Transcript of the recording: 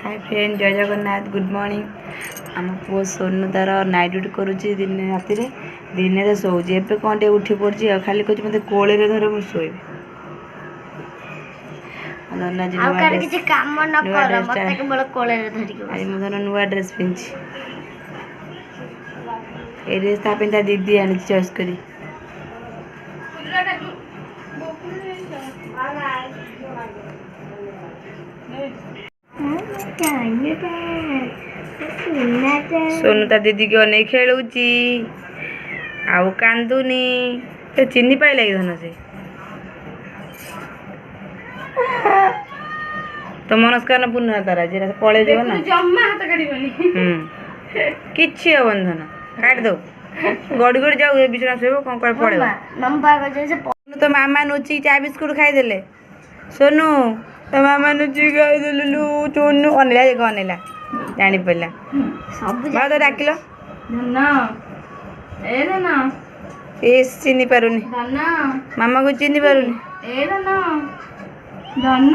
hi friend जय Jagannath good morning आम पु सोनू तार नाइट ड्यूटी करुच्ची दिन राति दिन में शोची एवं कौन टे उठी पड़ी खाली कह मत कोले धर मुझे शोबी आज नुआ ड्रेस पिंधि ये ड्रेस ता दीदी आनी चॉइस करी सोनू ता दीदी की अनेक खेलुची आउ कांदुनी तो चिन्नी पाई लगी धन से तो मनस्कार पूर्ण तारा जे पड़े जो ना किसी हेन धन काट दो गड़ी गड़ी जाऊ बिछना शोब कौन कौन पड़े तो मामा नुची चा बिस्कुट खाईदे सोनू तो मामा नुची खाईदेलु चुनु अनेला देख अनेला जानी पड़ा सब तो डाकिल ए चिन्नी पारुनी मामा को चिन्नी पारुनी धन